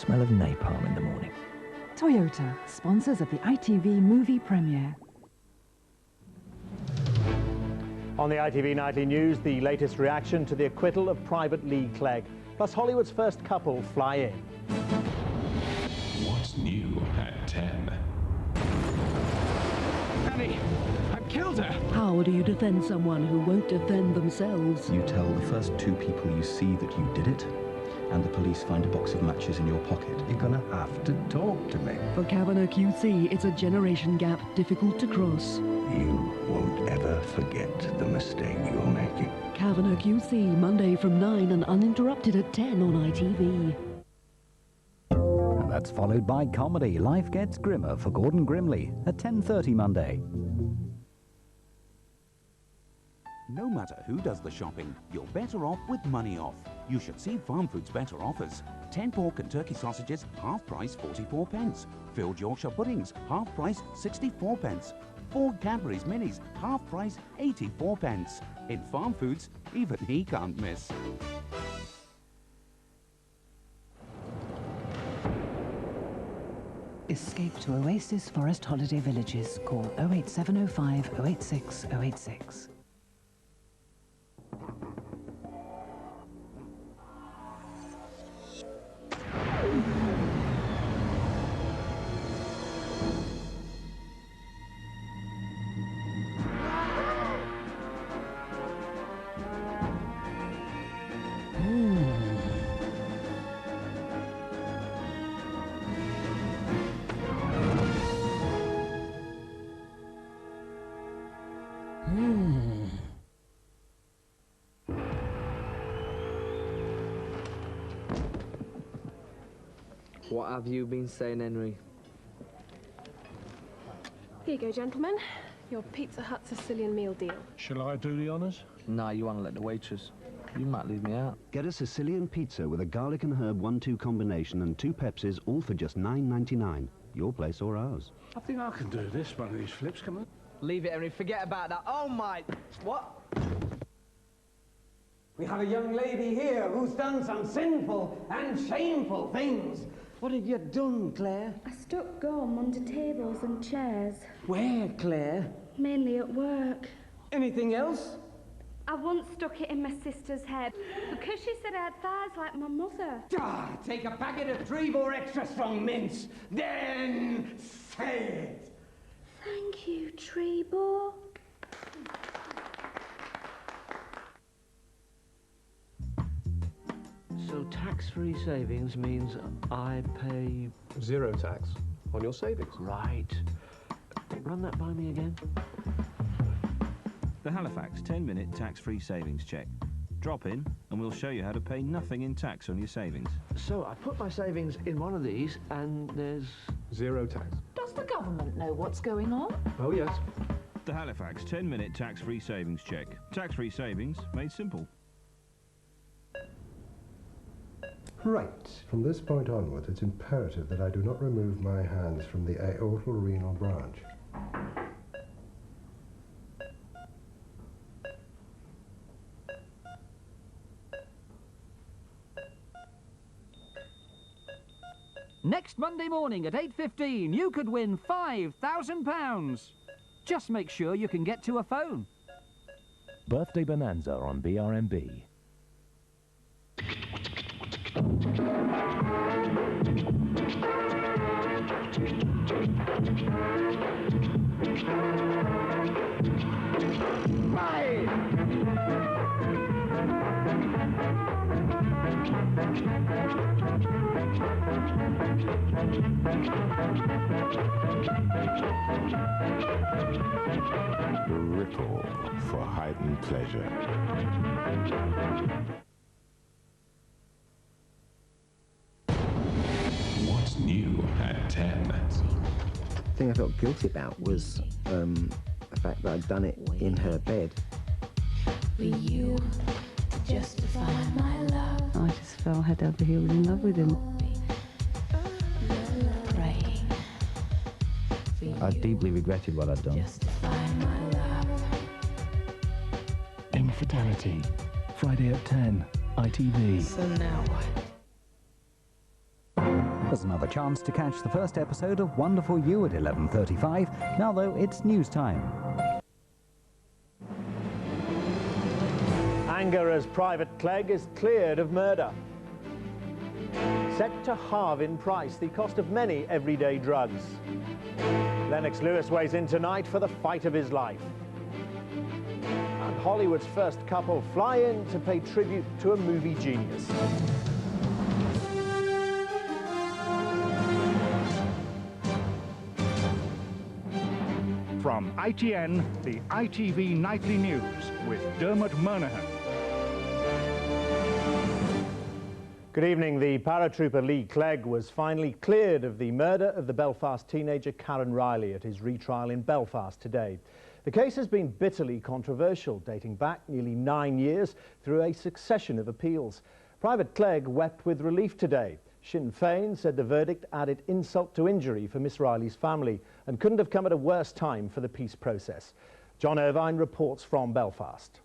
smell of napalm in the morning. Toyota, sponsors of the ITV movie premiere. On the ITV Nightly News, the latest reaction to the acquittal of Private Lee Clegg. Plus, Hollywood's first couple fly in. What's new at 10? Annie, I've killed her! How do you defend someone who won't defend themselves? You tell the first two people you see that you did it, and the police find a box of matches in your pocket. You're gonna have to talk to me. For Kavanagh QC, it's a generation gap difficult to cross. You won't ever forget the mistake you're making. Kavanagh QC, Monday from 9 and uninterrupted at 10 on ITV. That's followed by comedy. Life Gets Grimmer for Gordon Grimley at 10:30 Monday. No matter who does the shopping, you're better off with money off. You should see Farmfoods' better offers. 10 pork and turkey sausages, half price 44 pence. Filled Yorkshire puddings, half price 64 pence. 4 Cadbury's minis, half price 84 pence. In Farmfoods, even he can't miss. Escape to Oasis Forest Holiday Villages. Call 08705 086 086. What have you been saying, Henry? Here you go, gentlemen. Your Pizza Hut Sicilian meal deal. Shall I do the honours? Nah, you want to let the waitress. You might leave me out. Get a Sicilian pizza with a garlic and herb 1-2 combination and 2 Pepsis, all for just $9.99. Your place or ours. I think I can do this, one of these flips, come on. Leave it, Henry. Forget about that. Oh, my... What? We have a young lady here who's done some sinful and shameful things. What have you done, Claire? I stuck gum under tables and chairs. Where, Claire? Mainly at work. Anything else? I once stuck it in my sister's head because she said I had thighs like my mother. Ah, take a packet of Trebor extra strong mints, then say it. Thank you, Trebor. So tax-free savings means I pay... 0 tax on your savings. Right. Run that by me again. The Halifax 10-minute tax-free savings check. Drop in and we'll show you how to pay nothing in tax on your savings. So I put my savings in one of these and there's... 0 tax. Does the government know what's going on? Oh, yes. The Halifax 10-minute tax-free savings check. Tax-free savings made simple. Right. From this point onwards, it's imperative that I do not remove my hands from the aortal renal branch. Next Monday morning at 8:15, you could win £5,000. Just make sure you can get to a phone. Birthday Bonanza on BRMB. The ripple for heightened pleasure. What's new at 10? The thing I felt guilty about was the fact that I'd done it in her bed. For you to justify my love. I just fell head over heels in love with him. Praying. I deeply regretted what I'd done. Justify my love. Infidelity. Friday at 10. ITV. So now what? There's another chance to catch the first episode of Wonderful You at 11:35. Now, though, it's news time. Anger as Private Clegg is cleared of murder. Set to halve in price the cost of many everyday drugs. Lennox Lewis weighs in tonight for the fight of his life. And Hollywood's first couple fly in to pay tribute to a movie genius. From ITN, the ITV Nightly News with Dermot Monaghan. Good evening. The paratrooper Lee Clegg was finally cleared of the murder of the Belfast teenager Karen Riley at his retrial in Belfast today. The case has been bitterly controversial, dating back nearly 9 years through a succession of appeals. Private Clegg wept with relief today. Sinn Féin said the verdict added insult to injury for Miss Riley's family and couldn't have come at a worse time for the peace process. John Irvine reports from Belfast.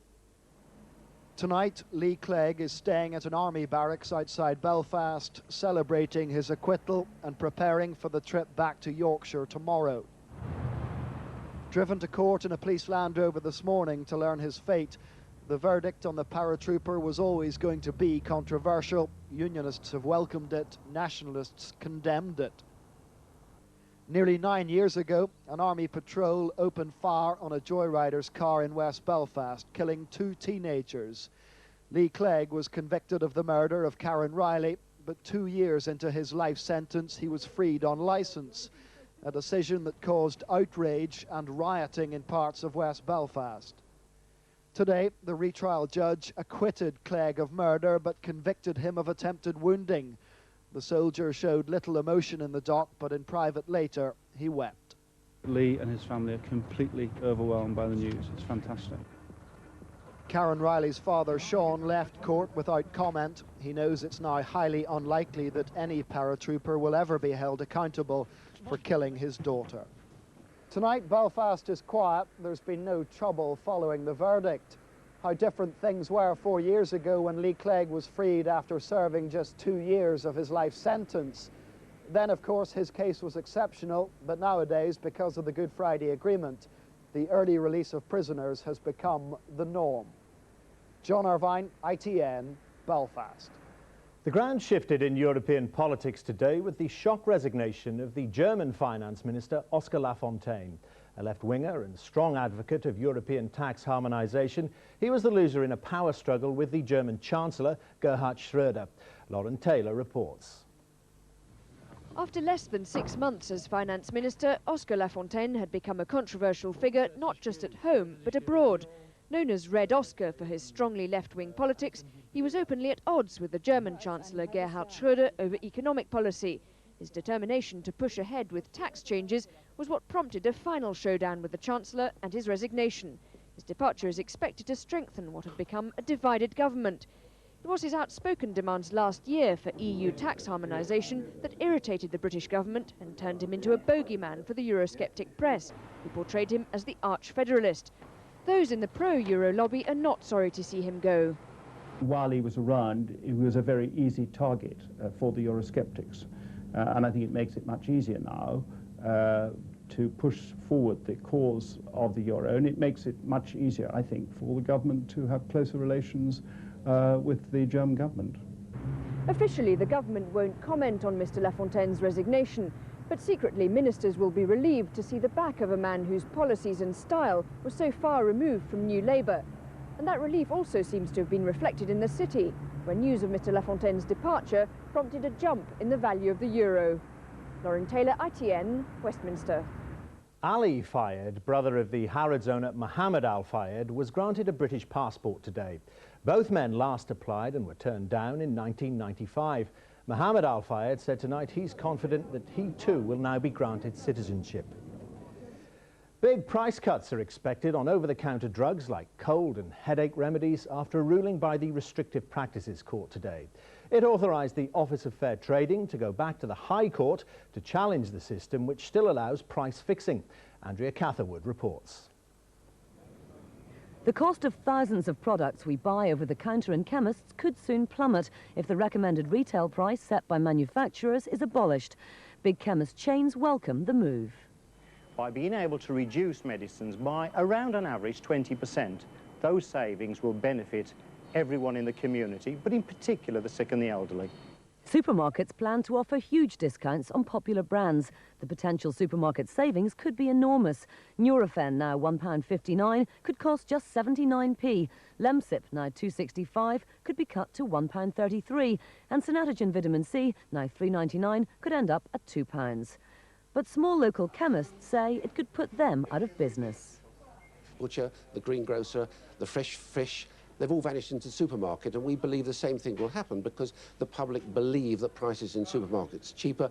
Tonight, Lee Clegg is staying at an army barracks outside Belfast, celebrating his acquittal and preparing for the trip back to Yorkshire tomorrow. Driven to court in a police Land Rover this morning to learn his fate, the verdict on the paratrooper was always going to be controversial. Unionists have welcomed it, nationalists condemned it. Nearly 9 years ago, an army patrol opened fire on a joyrider's car in West Belfast, killing 2 teenagers. Lee Clegg was convicted of the murder of Karen Riley, but 2 years into his life sentence, he was freed on licence, a decision that caused outrage and rioting in parts of West Belfast. Today, the retrial judge acquitted Clegg of murder, but convicted him of attempted wounding. The soldier showed little emotion in the dock, but in private later, he wept. Lee and his family are completely overwhelmed by the news. It's fantastic. Karen Riley's father, Sean, left court without comment. He knows it's now highly unlikely that any paratrooper will ever be held accountable for killing his daughter. Tonight, Belfast is quiet. There's been no trouble following the verdict. How different things were 4 years ago when Lee Clegg was freed after serving just 2 years of his life sentence. Then, of course, his case was exceptional, but nowadays, because of the Good Friday Agreement, the early release of prisoners has become the norm. John Irvine, ITN, Belfast. The ground shifted in European politics today with the shock resignation of the German finance minister Oskar Lafontaine. A left-winger and strong advocate of European tax harmonisation, he was the loser in a power struggle with the German Chancellor Gerhard Schröder. Lauren Taylor reports. After less than 6 months as finance minister, Oskar Lafontaine had become a controversial figure not just at home but abroad. Known as Red Oscar for his strongly left-wing politics, he was openly at odds with the German Chancellor Gerhard Schröder over economic policy. His determination to push ahead with tax changes was what prompted a final showdown with the Chancellor and his resignation. His departure is expected to strengthen what had become a divided government. It was his outspoken demands last year for EU tax harmonisation that irritated the British government and turned him into a bogeyman for the Eurosceptic press, who portrayed him as the arch-federalist. Those in the pro-Euro lobby are not sorry to see him go. While he was around, he was a very easy target for the Eurosceptics. And I think it makes it much easier now to push forward the cause of the euro, and it makes it much easier, I think, for the government to have closer relations with the German government. Officially, the government won't comment on Mr. Lafontaine's resignation, but secretly ministers will be relieved to see the back of a man whose policies and style were so far removed from New Labour. And that relief also seems to have been reflected in the city, where news of Mr. Lafontaine's departure prompted a jump in the value of the euro. Lauren Taylor, ITN, Westminster. Ali Fayed, brother of the Harrods owner Mohammed Al Fayed, was granted a British passport today. Both men last applied and were turned down in 1995. Mohammed Al Fayed said tonight he's confident that he too will now be granted citizenship. Big price cuts are expected on over-the-counter drugs like cold and headache remedies after a ruling by the Restrictive Practices Court today. It authorised the Office of Fair Trading to go back to the High Court to challenge the system which still allows price fixing. Andrea Catherwood reports. The cost of thousands of products we buy over the counter in chemists could soon plummet if the recommended retail price set by manufacturers is abolished. Big chemist chains welcome the move. By being able to reduce medicines by around on average 20%, those savings will benefit everyone in the community, but in particular the sick and the elderly. Supermarkets plan to offer huge discounts on popular brands. The potential supermarket savings could be enormous. Nurofen, now £1.59, could cost just 79p. Lemsip, now £2.65, could be cut to £1.33. And Synatogen Vitamin C, now £3.99, could end up at £2. But small local chemists say it could put them out of business. Butcher, the greengrocer, the fresh fish, they've all vanished into the supermarket, and we believe the same thing will happen because the public believe that prices in supermarkets are cheaper.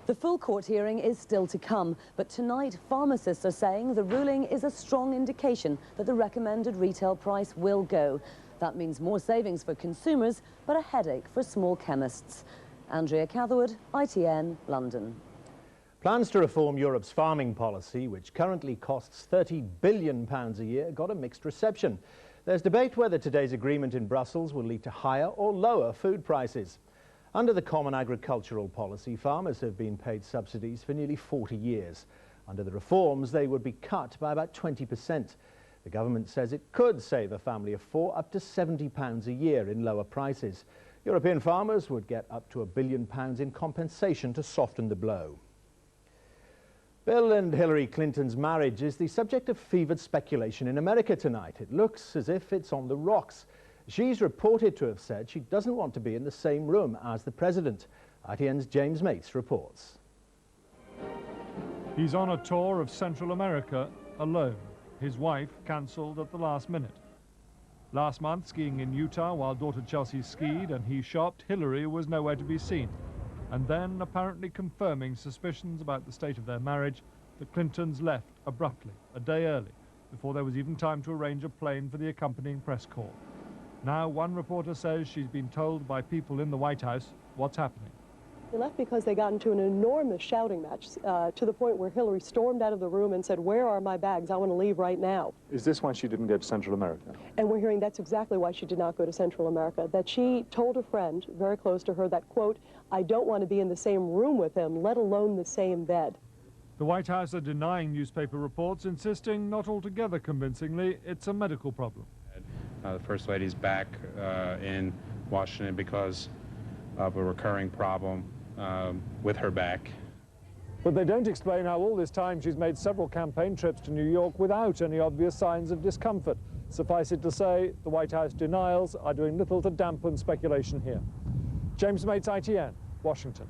The full court hearing is still to come, but tonight pharmacists are saying the ruling is a strong indication that the recommended retail price will go. That means more savings for consumers, but a headache for small chemists. Andrea Catherwood, ITN, London. Plans to reform Europe's farming policy, which currently costs £30 billion a year, got a mixed reception. There's debate whether today's agreement in Brussels will lead to higher or lower food prices. Under the Common Agricultural Policy, farmers have been paid subsidies for nearly 40 years. Under the reforms, they would be cut by about 20%. The government says it could save a family of four up to £70 a year in lower prices. European farmers would get up to £1 billion in compensation to soften the blow. Bill and Hillary Clinton's marriage is the subject of fevered speculation in America tonight. It looks as if it's on the rocks. She's reported to have said she doesn't want to be in the same room as the president. ITN's James Mates reports. He's on a tour of Central America alone. His wife cancelled at the last minute. Last month, skiing in Utah while daughter Chelsea skied and he shopped, Hillary was nowhere to be seen. And then, apparently confirming suspicions about the state of their marriage, the Clintons left abruptly, a day early, before there was even time to arrange a plane for the accompanying press call. Now, one reporter says she's been told by people in the White House what's happening. They left because they got into an enormous shouting match to the point where Hillary stormed out of the room and said, "Where are my bags? I want to leave right now." Is this why she didn't go to Central America? And we're hearing that's exactly why she did not go to Central America, that she told a friend very close to her that, quote, "I don't want to be in the same room with him, let alone the same bed." The White House are denying newspaper reports, insisting, not altogether convincingly, it's a medical problem. The First Lady's back in Washington because of a recurring problem with her back. But they don't explain how all this time she's made several campaign trips to New York without any obvious signs of discomfort. Suffice it to say, the White House denials are doing little to dampen speculation here. James Mates, ITN, Washington.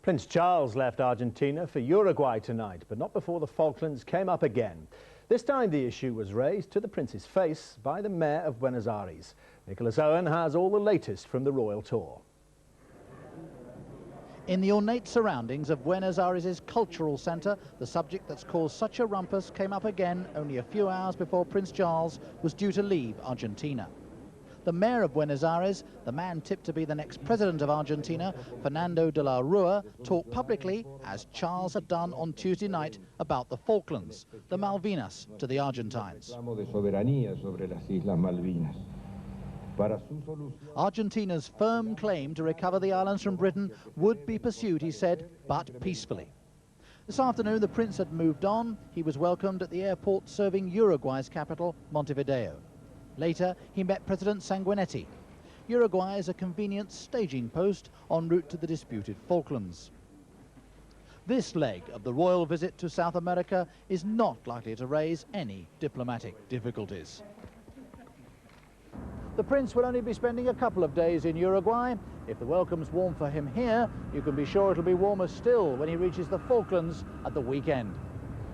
Prince Charles left Argentina for Uruguay tonight, but not before the Falklands came up again. This time the issue was raised to the prince's face by the mayor of Buenos Aires. Nicholas Owen has all the latest from the royal tour. In the ornate surroundings of Buenos Aires' cultural centre, the subject that's caused such a rumpus came up again only a few hours before Prince Charles was due to leave Argentina. The mayor of Buenos Aires, the man tipped to be the next president of Argentina, Fernando de la Rúa, talked publicly, as Charles had done on Tuesday night, about the Falklands, the Malvinas to the Argentines. Argentina's firm claim to recover the islands from Britain would be pursued, he said, but peacefully. This afternoon, the prince had moved on. He was welcomed at the airport serving Uruguay's capital, Montevideo. Later, he met President Sanguinetti. Uruguay is a convenient staging post en route to the disputed Falklands. This leg of the royal visit to South America is not likely to raise any diplomatic difficulties. The prince will only be spending a couple of days in Uruguay. If the welcome's warm for him here, you can be sure it'll be warmer still when he reaches the Falklands at the weekend.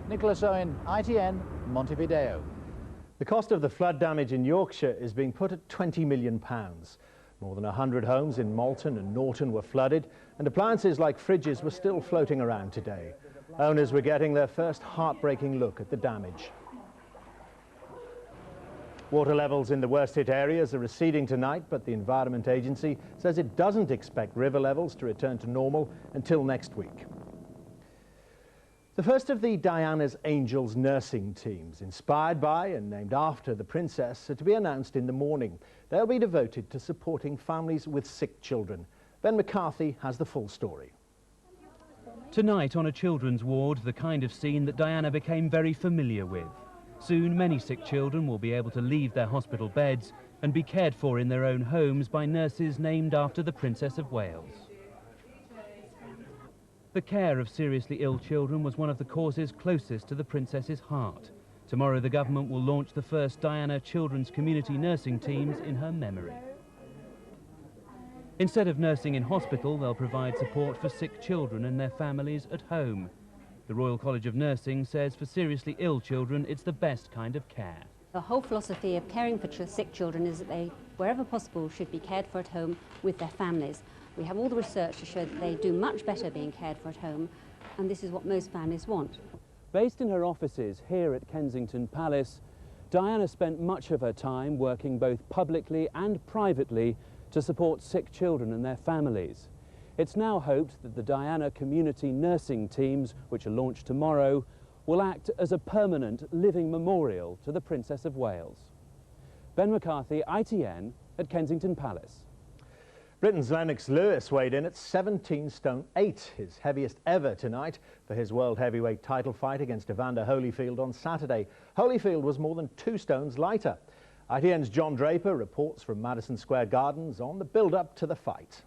Nicholas Owen, ITN, Montevideo. The cost of the flood damage in Yorkshire is being put at £20 million. More than 100 homes in Malton and Norton were flooded, and appliances like fridges were still floating around today. Owners were getting their first heartbreaking look at the damage. Water levels in the worst hit areas are receding tonight, but the Environment Agency says it doesn't expect river levels to return to normal until next week. The The first of the Diana's Angels nursing teams, inspired by and named after the princess, are to be announced in the morning. They'll be devoted to supporting families with sick children. Ben McCarthy has the full story. Tonight on a children's ward, the kind of scene that Diana became very familiar with. Soon many sick children will be able to leave their hospital beds and be cared for in their own homes by nurses named after the Princess of Wales. The care of seriously ill children was one of the causes closest to the princess's heart. Tomorrow the government will launch the first Diana Children's Community Nursing Teams in her memory. Instead of nursing in hospital, they'll provide support for sick children and their families at home. The Royal College of Nursing says for seriously ill children, it's the best kind of care. The whole philosophy of caring for sick children is that they, wherever possible, should be cared for at home with their families. We have all the research to show that they do much better being cared for at home, and this is what most families want. Based in her offices here at Kensington Palace, Diana spent much of her time working both publicly and privately to support sick children and their families. It's now hoped that the Diana Community Nursing Teams, which are launched tomorrow, will act as a permanent living memorial to the Princess of Wales. Ben McCarthy, ITN, at Kensington Palace. Britain's Lennox Lewis weighed in at 17 stone 8, his heaviest ever tonight, for his world heavyweight title fight against Evander Holyfield on Saturday. Holyfield was more than 2 stones lighter. ITN's John Draper reports from Madison Square Gardens on the build-up to the fight.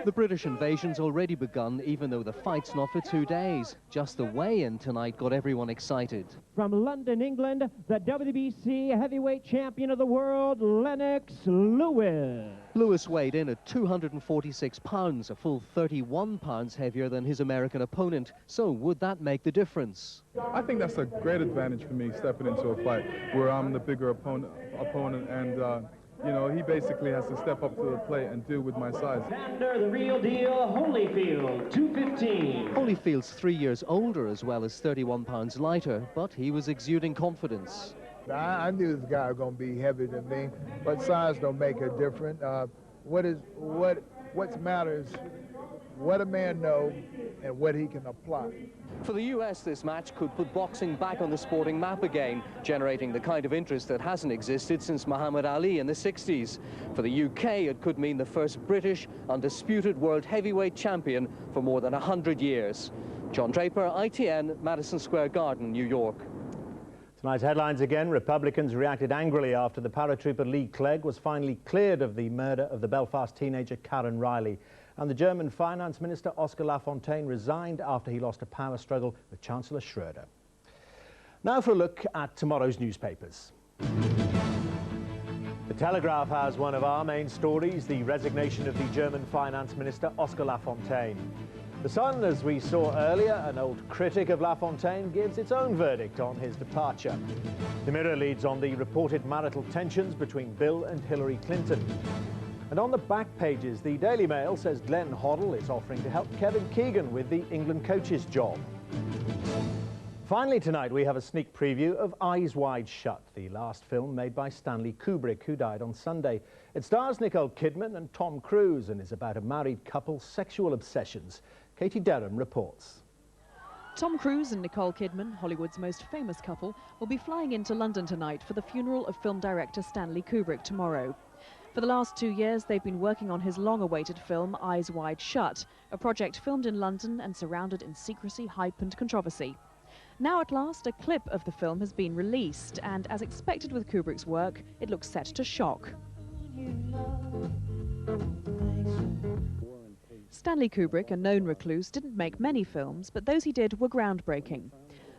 The British invasion's already begun, even though the fight's not for 2 days. Just the weigh-in tonight got everyone excited. From London, England, the WBC heavyweight champion of the world, Lennox Lewis. Lewis weighed in at 246 pounds, a full 31 pounds heavier than his American opponent. So would that make the difference? I think that's a great advantage for me stepping into a fight where I'm the bigger opponent and you know, he basically has to step up to the plate and deal with my size. Under the real deal, Holyfield, 215. Holyfield's 3 years older as well as 31 pounds lighter, but he was exuding confidence. I knew this guy was going to be heavier than me, but size don't make a difference. What matters, what a man knows and what he can apply. For the US, this match could put boxing back on the sporting map again, generating the kind of interest that hasn't existed since Muhammad Ali in the 60s. For the UK, it could mean the first British undisputed world heavyweight champion for more than 100 years. John Draper, ITN, Madison Square Garden, New York. Tonight's headlines again. Republicans reacted angrily after the paratrooper Lee Clegg was finally cleared of the murder of the Belfast teenager Karen Riley. And the German Finance Minister Oscar Lafontaine resigned after he lost a power struggle with Chancellor Schröder. Now for a look at tomorrow's newspapers. The Telegraph has one of our main stories, the resignation of the German Finance Minister Oscar Lafontaine. The Sun, as we saw earlier, an old critic of Lafontaine, gives its own verdict on his departure. The Mirror leads on the reported marital tensions between Bill and Hillary Clinton. And on the back pages, the Daily Mail says Glenn Hoddle is offering to help Kevin Keegan with the England coach's job. Finally tonight, we have a sneak preview of Eyes Wide Shut, the last film made by Stanley Kubrick, who died on Sunday. It stars Nicole Kidman and Tom Cruise and is about a married couple's sexual obsessions. Katie Derham reports. Tom Cruise and Nicole Kidman, Hollywood's most famous couple, will be flying into London tonight for the funeral of film director Stanley Kubrick tomorrow. For the last 2 years, they've been working on his long-awaited film, Eyes Wide Shut, a project filmed in London and surrounded in secrecy, hype and controversy. Now at last, a clip of the film has been released, and as expected with Kubrick's work, it looks set to shock. Stanley Kubrick, a known recluse, didn't make many films, but those he did were groundbreaking.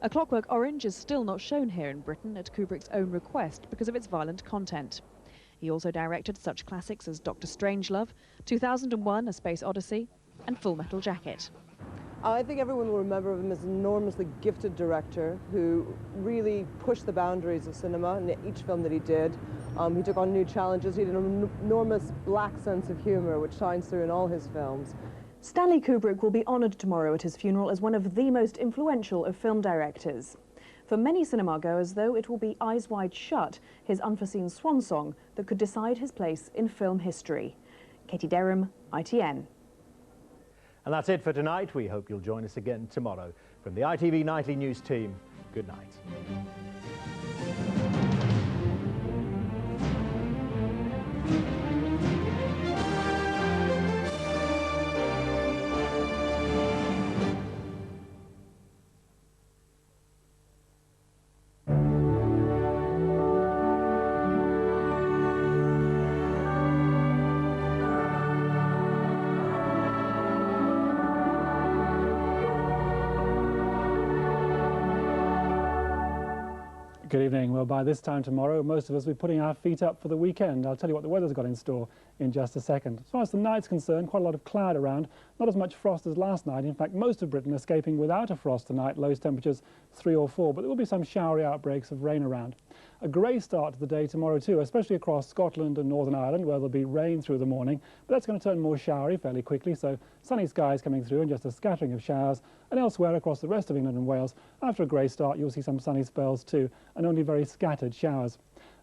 A Clockwork Orange is still not shown here in Britain at Kubrick's own request because of its violent content. He also directed such classics as Dr. Strangelove, 2001: A Space Odyssey, and Full Metal Jacket. I think everyone will remember him as an enormously gifted director who really pushed the boundaries of cinema in each film that he did. He took on new challenges. He had an enormous black sense of humor, which shines through in all his films. Stanley Kubrick will be honoured tomorrow at his funeral as one of the most influential of film directors. For many cinema goers, though, it will be Eyes Wide Shut, his unforeseen swan song, that could decide his place in film history. Katie Derham, ITN. And that's it for tonight. We hope you'll join us again tomorrow. From the ITV Nightly News team, good night. Good evening. Well, by this time tomorrow, most of us will be putting our feet up for the weekend. I'll tell you what the weather's got in store in just a second. As far as the night's concerned, quite a lot of cloud around. Not as much frost as last night. In fact, most of Britain escaping without a frost tonight. Lowest temperatures 3 or 4, but there will be some showery outbreaks of rain around. A grey start to the day tomorrow too, especially across Scotland and Northern Ireland, where there'll be rain through the morning. But that's going to turn more showery fairly quickly, so sunny skies coming through and just a scattering of showers. And elsewhere across the rest of England and Wales, after a grey start, you'll see some sunny spells too, and only very scattered showers.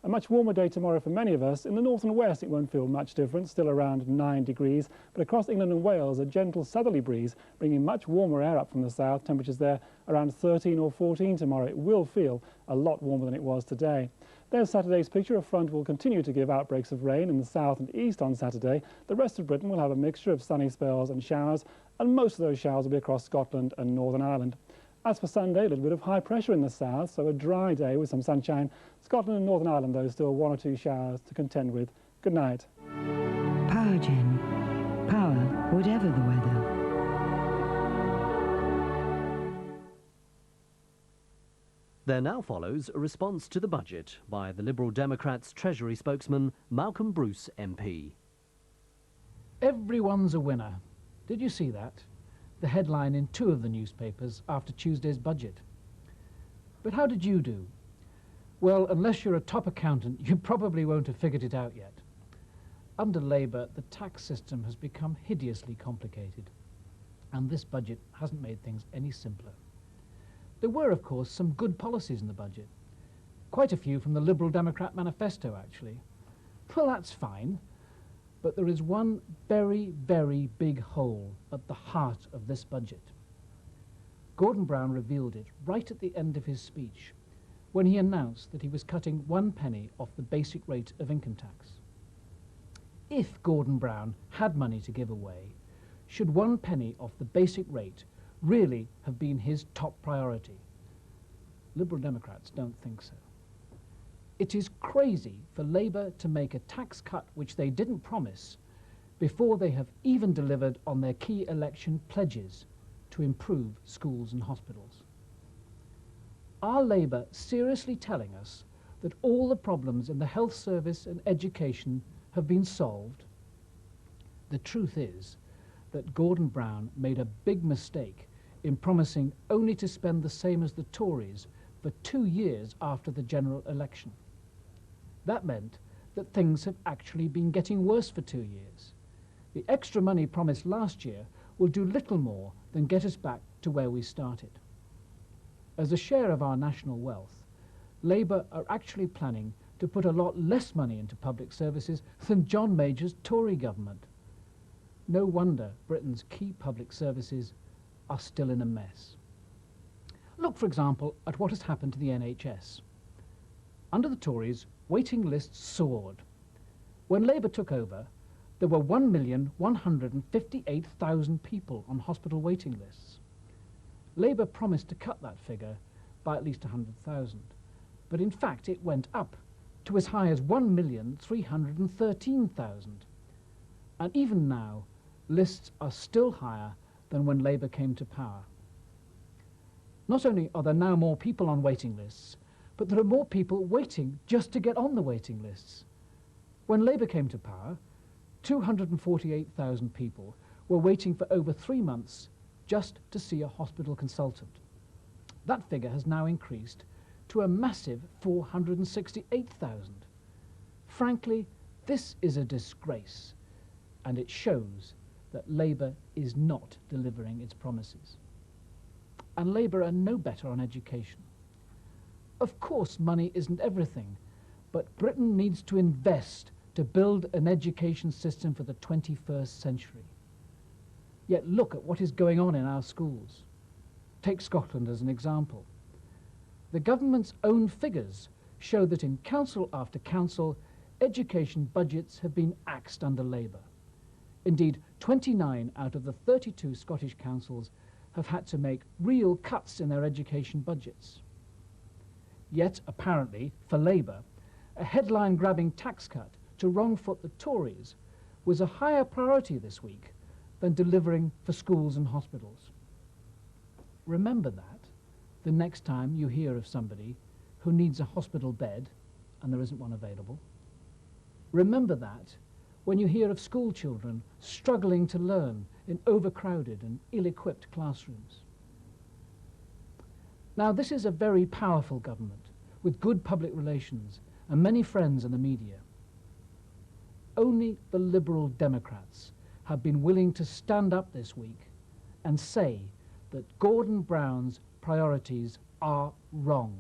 A much warmer day tomorrow for many of us. In the north and west, it won't feel much different, still around 9 degrees. But across England and Wales, a gentle southerly breeze, bringing much warmer air up from the south. Temperatures there around 13 or 14 tomorrow. It will feel a lot warmer than it was today. There's Saturday's picture. A front will continue to give outbreaks of rain in the south and east on Saturday. The rest of Britain will have a mixture of sunny spells and showers, and most of those showers will be across Scotland and Northern Ireland. As for Sunday, a little bit of high pressure in the south, so a dry day with some sunshine. Scotland and Northern Ireland, though, still 1 or 2 showers to contend with. Good night. Power Gen. Power, whatever the weather. There now follows a response to the budget by the Liberal Democrats Treasury spokesman Malcolm Bruce MP. Everyone's a winner. Did you see that? The headline in 2 of the newspapers after Tuesday's budget. But how did you do? Well, unless you're a top accountant, you probably won't have figured it out yet. Under Labour, the tax system has become hideously complicated, and this budget hasn't made things any simpler. There were, of course, some good policies in the budget. Quite a few from the Liberal Democrat manifesto, actually. Well, that's fine. But there is one very, very big hole at the heart of this budget. Gordon Brown revealed it right at the end of his speech when he announced that he was cutting 1 penny off the basic rate of income tax. If Gordon Brown had money to give away, should 1 penny off the basic rate really have been his top priority? Liberal Democrats don't think so. It is crazy for Labour to make a tax cut which they didn't promise before they have even delivered on their key election pledges to improve schools and hospitals. Are Labour seriously telling us that all the problems in the health service and education have been solved? The truth is that Gordon Brown made a big mistake in promising only to spend the same as the Tories for 2 years after the general election. That meant that things have actually been getting worse for 2 years. The extra money promised last year will do little more than get us back to where we started. As a share of our national wealth, Labour are actually planning to put a lot less money into public services than John Major's Tory government. No wonder Britain's key public services are still in a mess. Look, for example, at what has happened to the NHS. Under the Tories, waiting lists soared. When Labour took over, there were 1,158,000 people on hospital waiting lists. Labour promised to cut that figure by at least 100,000, but in fact it went up to as high as 1,313,000. And even now, lists are still higher than when Labour came to power. Not only are there now more people on waiting lists, but there are more people waiting just to get on the waiting lists. When Labour came to power, 248,000 people were waiting for over 3 months just to see a hospital consultant. That figure has now increased to a massive 468,000. Frankly, this is a disgrace, and it shows that Labour is not delivering its promises. And Labour are no better on education. Of course, money isn't everything, but Britain needs to invest to build an education system for the 21st century. Yet look at what is going on in our schools. Take Scotland as an example. The government's own figures show that in council after council, education budgets have been axed under Labour. Indeed, 29 out of the 32 Scottish councils have had to make real cuts in their education budgets. Yet, apparently, for Labour, a headline-grabbing tax cut to wrong-foot the Tories was a higher priority this week than delivering for schools and hospitals. Remember that the next time you hear of somebody who needs a hospital bed and there isn't one available. Remember that when you hear of school children struggling to learn in overcrowded and ill-equipped classrooms. Now, this is a very powerful government with good public relations and many friends in the media. Only the Liberal Democrats have been willing to stand up this week and say that Gordon Brown's priorities are wrong.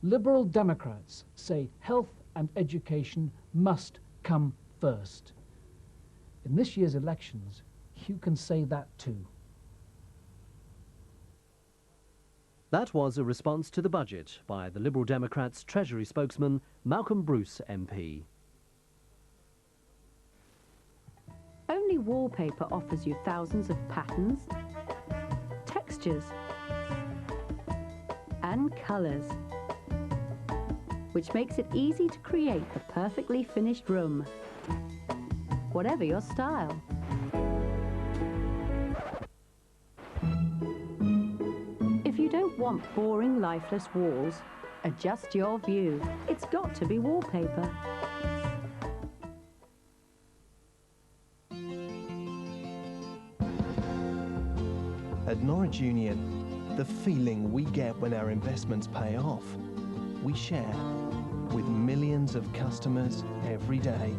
Liberal Democrats say health and education must come first. In this year's elections, you can say that too. That was a response to the budget by the Liberal Democrats' Treasury spokesman, Malcolm Bruce MP. Only wallpaper offers you thousands of patterns, textures, and colours, which makes it easy to create the perfectly finished room, whatever your style. If you don't want boring, lifeless walls, adjust your view. It's got to be wallpaper. At Norwich Union, the feeling we get when our investments pay off, we share with millions of customers every day.